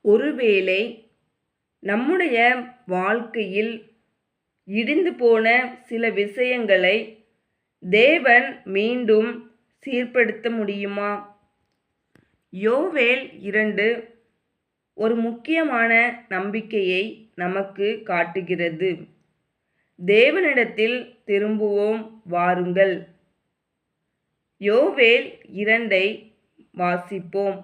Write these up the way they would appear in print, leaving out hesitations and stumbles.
ஒருவேளை நம்முடைய வாழ்க்கையில் இடிந்து போன சில விஷயங்களை தேவன் மீண்டும் சீர்படுத்த முடியுமா? யோவேல் 2 ஒரு முக்கியமான நம்பிக்கையை நமக்கு காட்டுகிறது. தேவனிடத்தில் திரும்புவோம் வாருங்கள். யோவேல் 2 வாசிப்போம்.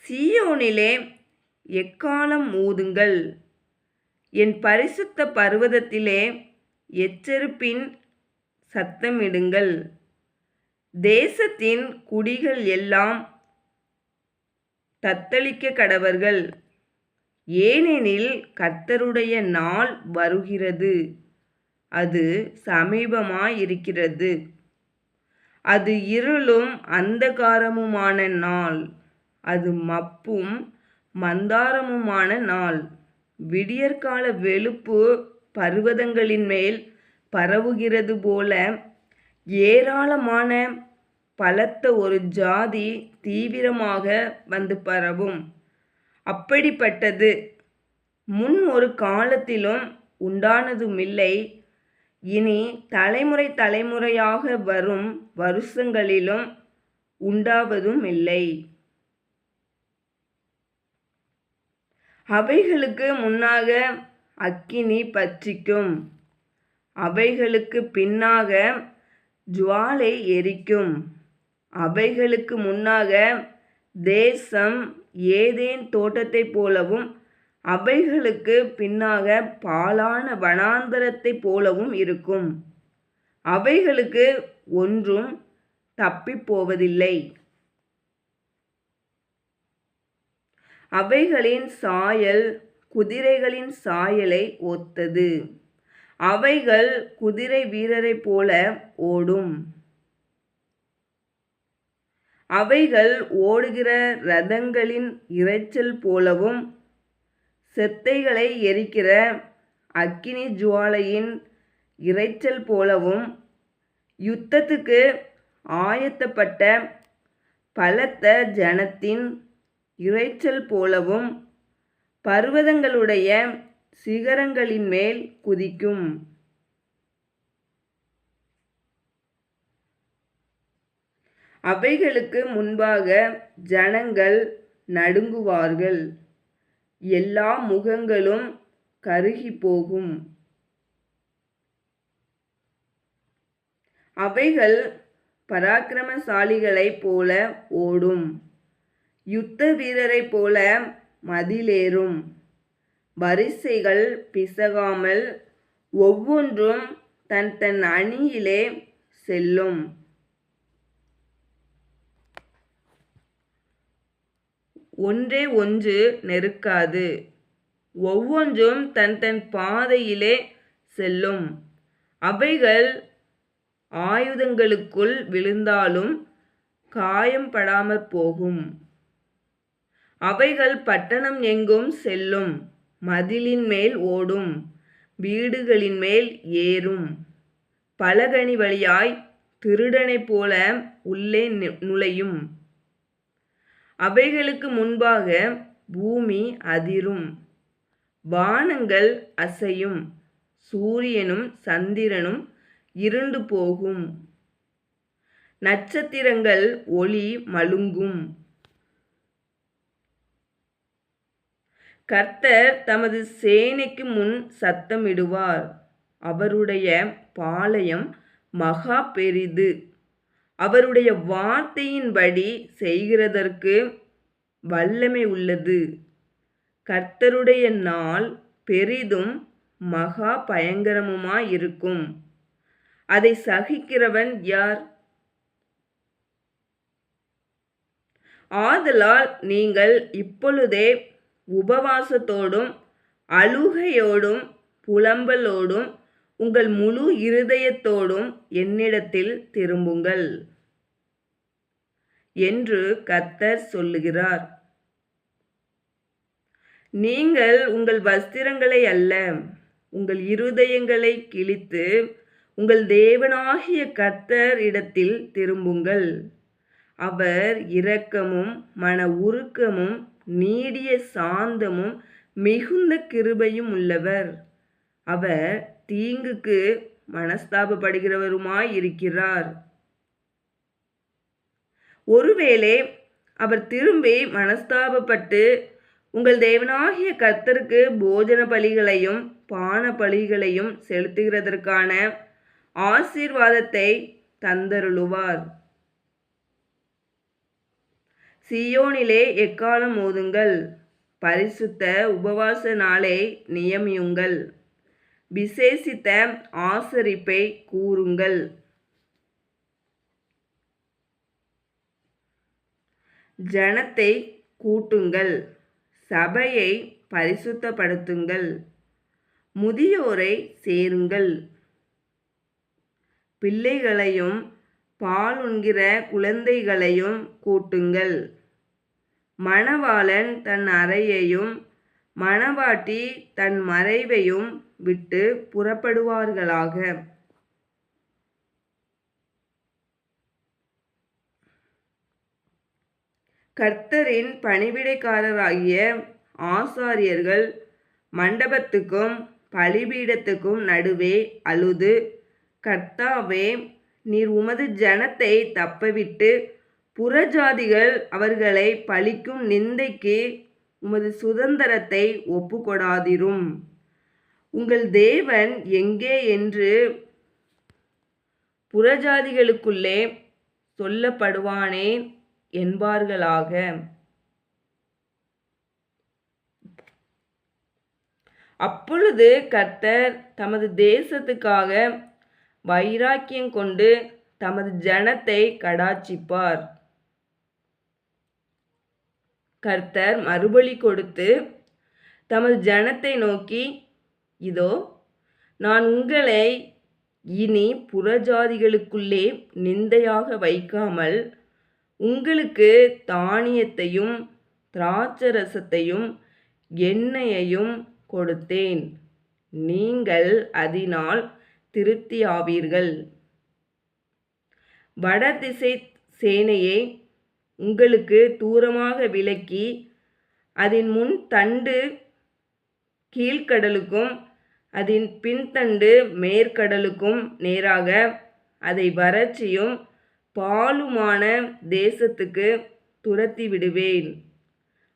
சீயோனிலே எக்காளம் ஊதுங்கள், என் பரிசுத்த பர்வதத்திலே எச்சரிப்பின் சத்தமிடுங்கள். தேசத்தின் குடிகள் எல்லாம் தத்தளிக்க கடவர்கள், ஏனெனில் கர்த்தருடைய நாள் வருகிறது, அது சமீபமாயிருக்கிறது. அது இருளும் அந்தகாரமுமான நாள், அது மப்பும் மந்தாரமுமான நாள். விடியற்கால வெளுப்பு பர்வதங்களின் மேல் பரவுகிறது போல ஏராளமான பலத்த ஒரு ஜாதி தீவிரமாக வந்து பரவும். அப்படிப்பட்டது முன் ஒரு காலத்திலும் உண்டானதுமில்லை, இனி தலைமுறை தலைமுறையாக வரும் வருஷங்களிலும் உண்டாவதும் இல்லை. அவைகளுக்கு முன்னாக அக்கினி பட்சிக்கும், அவைகளுக்கு பின்னாக ஜுவாலை எரிக்கும். அவைகளுக்கு முன்னாக தேசம் ஏதேன் தோட்டத்தைப் போலவும், அவைகளுக்கு பின்னாக பாழான வனாந்தரத்தைப் போலவும் இருக்கும். அவைகளுக்கு ஒன்றும் தப்பிப்போவதில்லை. அவைகளின் சாயல் குதிரைகளின் சாயலை ஒத்தது. அவைகள் குதிரை வீரரைப் போல ஓடும். அவைகள் ஓடுகிற இரதங்களின் இரைச்சல் போலவும், செத்தைகளை எரிக்கிற அக்கினி ஜுவாலையின் இரைச்சல் போலவும், யுத்தத்துக்கு ஆயத்தப்பட்ட பலத்த ஜனத்தின் இரைச்சல் போலவும் பர்வதங்களுடைய சிகரங்களின் மேல் குதிக்கும். அவைகளுக்கு முன்பாக ஜனங்கள் நடுங்குவார்கள், எல்லா முகங்களும் கருகி போகும். அவைகள் பராக்கிரமசாலிகளைப் போல ஓடும், யுத்த வீரரைப் போல மதிலேறும். வரிசைகள் பிசகாமல் ஒவ்வொன்றும் தன் தன் அணியிலே செல்லும். ஒன்றே ஒன்று நெருக்காது, ஒவ்வொன்றும் தன் தன் பாதையிலே செல்லும். அவைகள் ஆயுதங்களுக்குள் விழுந்தாலும் காயம் படாமற் போகும். அவைகள் பட்டணம் எங்கும் செல்லும், மதிலின் மேல் ஓடும், வீடுகளின் மேல் ஏறும். பலகணி வழியாய் திருடனைப் போல உள்ளே நுழையும். அவைகளுக்கு முன்பாக பூமி அதிரும், வானங்கள் அசையும், சூரியனும் சந்திரனும் இருண்டு போகும், நட்சத்திரங்கள் ஒளி மழுங்கும். கர்த்தர் தமது சேனைக்கு முன் சத்தமிடுவார், அவருடைய பாளையம் மகா பெரிது. அவருடைய வார்த்தையின்படி செய்கிறதற்கு வல்லமை உள்ளது. கர்த்தருடைய நாள் பெரிதும் மகா பயங்கரமுமாயிருக்கும். அதை சகிக்கிறவன் யார்? ஆதலால் நீங்கள் இப்பொழுதே உபவாசத்தோடும் அழுகையோடும் புலம்பலோடும் உங்கள் முழு இருதயத்தோடும் என்னிடத்தில் திரும்புங்கள் என்று கர்த்தர் சொல்லுகிறார். நீங்கள் உங்கள் வஸ்திரங்களை அல்ல, உங்கள் இருதயங்களை கிழித்து உங்கள் தேவனாகிய கர்த்தர் இடத்தில் திரும்புங்கள். அவர் இரக்கமும் மன உருக்கமும் நீடிய சாந்தமும் மிகுந்த கிருபையும் உள்ளவர். அவர் தீங்குக்கு மனஸ்தாபப்படுகிறவருமாய் இருக்கிறார். ஒருவேளை அவர் திரும்பி மனஸ்தாபப்பட்டு உங்கள் தேவனாகிய கர்த்தருக்கு போஜன பலிகளையும் பான பலிகளையும் செலுத்துகிறதற்கான ஆசீர்வாதத்தை தந்தருளுவார். சீயோனிலே எக்காலம் ஓதுங்கள், பரிசுத்த உபவாச நாளை நியமியுங்கள், விசேஷித்த ஆசரிப்பை கூறுங்கள். ஜனத்தை கூட்டுங்கள், சபையை பரிசுத்தப்படுத்துங்கள், முதியோரை சேருங்கள், பிள்ளைகளையும் பாலுண்கிற குழந்தைகளையும் கூட்டுங்கள். மணவாளன் தன் அறையையும் மணவாட்டி தன் மறைவையும் விட்டு புறப்படுவார்களாக. கர்த்தரின் பணிவிடைக்காரராகிய ஆசாரியர்கள் மண்டபத்துக்கும் பலிபீடத்துக்கும் நடுவே அழுது, கர்த்தாவே, நீர் உமது ஜனத்தை தப்பவிட்டு புறஜாதிகள் அவர்களை பழிக்கும் நிந்தைக்கு உமது சுதந்திரத்தை ஒப்புக்கொடாதிரும். உங்கள் தேவன் எங்கே என்று புறஜாதிகளுக்குள்ளே சொல்லப்படுவானே என்பார்களாக. அப்பொழுது கர்த்தர் தமது தேசத்துக்காக வைராக்கியம் கொண்டு தமது ஜனத்தை கடாட்சிப்பார். கர்த்தர் மறுபலி கொடுத்து தமது ஜனத்தை நோக்கி, இதோ, நான் உங்களை இனி புறஜாதிகளுக்குள்ளே நிந்தையாக வைக்காமல் உங்களுக்கு தானியத்தையும் திராட்சரசத்தையும் எண்ணெயையும் கொடுத்தேன், நீங்கள் அதனால் திருப்தியாவீர்கள். வடதிசை சேனையை உங்களுக்கு தூரமாக விலக்கி அதன் முன் தண்டு கீழ்கடலுக்கும் அதன் பின்தண்டு மேற்கடலுக்கும் நேராக அதை வறட்சியும் பாலுமான தேசத்துக்கு துரத்தி விடுவேன்.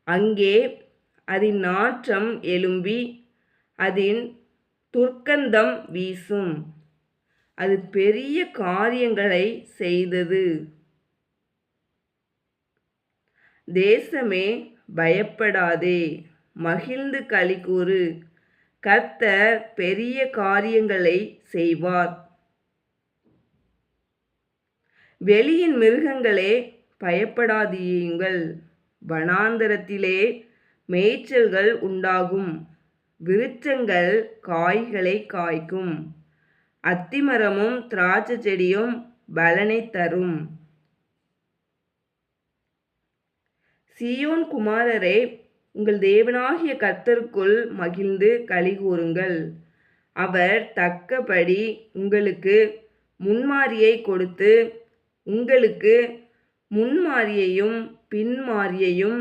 அங்கே அதன் நாற்றம் எழும்பி அதன் துர்க்கந்தம் வீசும். அது பெரிய காரியங்களை செய்தது. தேசமே, பயப்படாதே, மகிழ்ந்து களிகூரு, கர்த்தர் பெரிய காரியங்களை செய்வார். வெளியின் மிருகங்களே, பயப்படாதீங்கள், வனாந்தரத்திலே மேய்ச்சல்கள் உண்டாகும், விருட்சங்கள் காய்களை காய்க்கும், அத்திமரமும் திராட்சை செடியும் பலனை தரும். சீயோன் குமாரரே, உங்கள் தேவனாகிய கர்த்தருக்குள் மகிழ்ந்து களிகூருங்கள். அவர் தக்கபடி உங்களுக்கு முன்மாரியை கொடுத்து உங்களுக்கு முன்மாரியையும் பின்மாரியையும்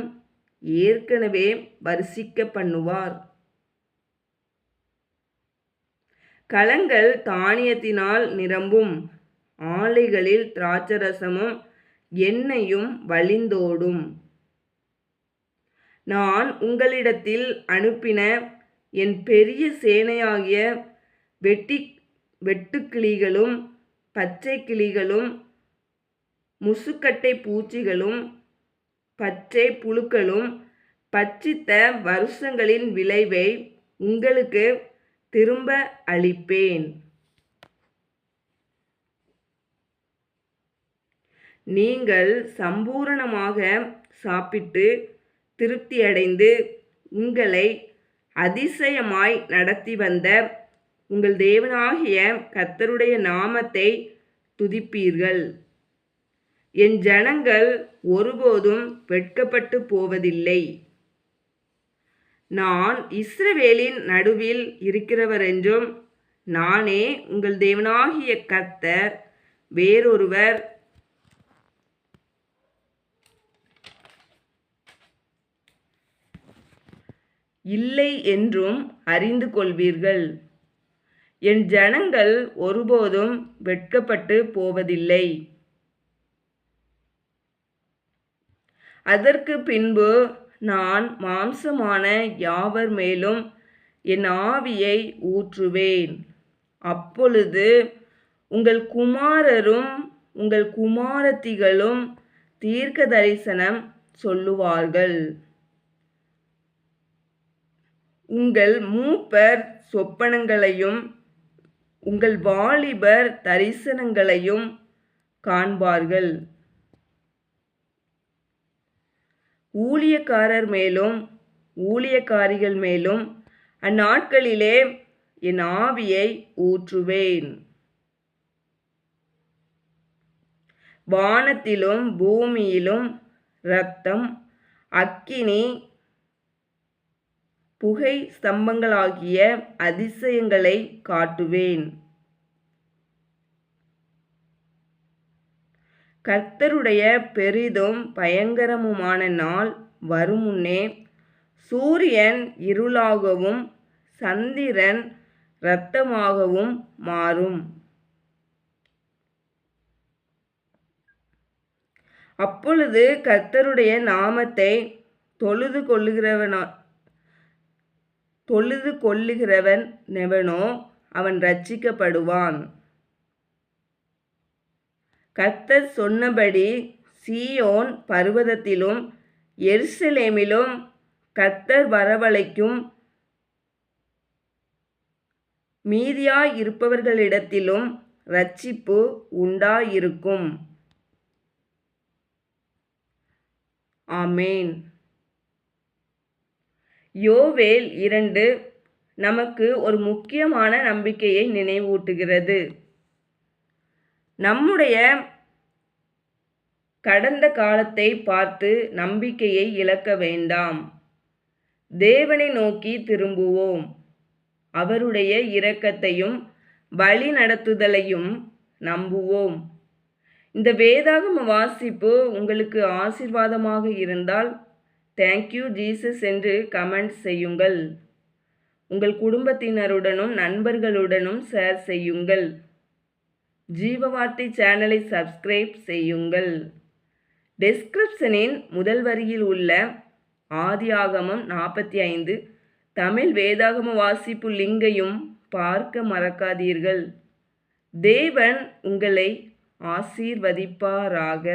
ஏற்கனவே வரிசிக்க பண்ணுவார். களங்கள் தானியத்தினால் நிரம்பும், ஆலைகளில் திராட்சரசமும் எண்ணெயும் வழிந்தோடும். நான் உங்களிடத்தில் அனுப்பின என் பெரிய சேனையாகிய வெட்டுக்கிளிகளும் பச்சை கிளிகளும் முசுக்கட்டை பூச்சிகளும் பச்சை புழுக்களும் பட்சித்த வருஷங்களின் விளைவை உங்களுக்கு திரும்ப அளிப்பேன். நீங்கள் சம்பூரணமாக சாப்பிட்டு திருப்தியடைந்து உங்களை அதிசயமாய் நடத்தி வந்த உங்கள் தேவனாகிய கர்த்தருடைய நாமத்தை துதிப்பீர்கள். என் ஜனங்கள் ஒருபோதும் வெட்கப்பட்டு போவதில்லை. நான் இஸ்ரவேலின் நடுவில் இருக்கிறவரென்றும் நானே உங்கள் தேவனாகிய கர்த்தர், வேறொருவர் இல்லை என்றும் அறிந்து கொள்வீர்கள். என் ஜனங்கள் ஒருபோதும் வெட்கப்பட்டு போவதில்லை. அதற்கு பின்பு நான் மாம்சமான யாவர் மேலும் என் ஆவியை ஊற்றுவேன். அப்பொழுது உங்கள் குமாரரும் உங்கள் குமாரத்திகளும் தீர்க்க தரிசனம் சொல்லுவார்கள். உங்கள் மூப்பர் சொப்பனங்களையும் உங்கள் வாலிபர் தரிசனங்களையும் காண்பார்கள். ஊழியக்காரர் மேலும் ஊழியக்காரிகள் மேலும் அந்நாட்களிலே என் ஆவியை ஊற்றுவேன். வானத்திலும் பூமியிலும் இரத்தம், அக்கினி, புகை ஸ்தம்பங்களாகிய அதிசயங்களை காட்டுவேன். கர்த்தருடைய பெரிதும் பயங்கரமுமான நாள் வருமுன்னே சூரியன் இருளாகவும் சந்திரன் இரத்தமாகவும் மாறும். அப்பொழுது கர்த்தருடைய நாமத்தை தொழுது கொள்ளுகிறவன் எவனோ அவன் இரட்சிக்கப்படுவான். கர்த்தர் சொன்னபடி சீயோன் பர்வதத்திலும் எருசலேமிலும் கர்த்தர் வரவழைக்கும் மீதியாயிருப்பவர்களிடத்திலும் இரட்சிப்பு உண்டாயிருக்கும். ஆமேன். யோவேல் 2 நமக்கு ஒரு முக்கியமான நம்பிக்கையை நினைவூட்டுகிறது. நம்முடைய கடந்த காலத்தை பார்த்து நம்பிக்கையை இழக்க வேண்டாம். தேவனை நோக்கி திரும்புவோம். அவருடைய இரக்கத்தையும் வழி நடத்துதலையும் நம்புவோம். இந்த வேதாகம வாசிப்பு உங்களுக்கு ஆசீர்வாதமாக இருந்தால் தேங்க்யூ ஜீசஸ் என்று கமெண்ட் செய்யுங்கள். உங்கள் குடும்பத்தினருடனும் நண்பர்களுடனும் ஷேர் செய்யுங்கள். ஜீவவார்த்தை சேனலை சப்ஸ்கிரைப் செய்யுங்கள். டெஸ்கிரிப்ஷனின் முதல் வரியில் உள்ள ஆதியாகமம் 45 தமிழ் வேதாகம வாசிப்பு லிங்கையும் பார்க்க மறக்காதீர்கள். தேவன் உங்களை ஆசீர்வதிப்பாராக.